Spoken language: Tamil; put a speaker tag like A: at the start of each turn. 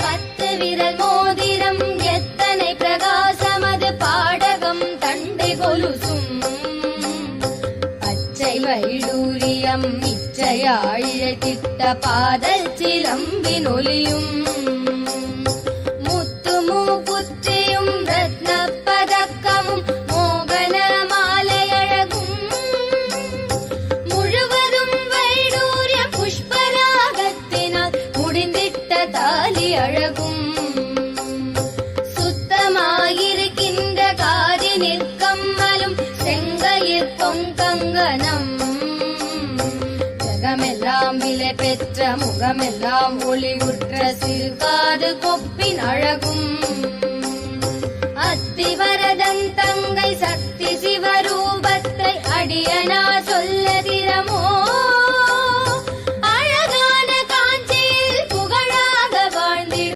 A: 10 விரல் மோதிரம் எத்தனை பிரகாசமது பாடகம் தண்டை கொலுசும் பச்சை வைடூரியம் இச்சையாழிழத்திட்ட பாதல் சிலம்பின் ஒலியும் முத்துமூ புத்தியும் ரத்ன பதக்கமும் மோகன மாலையழகும் முழுவதும் வைடூரிய புஷ்பராகத்தினால் முடிந்திட்ட தாலி அழகும் சுத்தமாயிருக்கின்ற காதி நிற்கம்மலும் செங்கையில் பொங்கங்கனம் ஜகமெல்லாம் விலை பெற்ற முகமெல்லாம் ஒளிவுற்ற சிறுகாது கொப்பின் அழகும்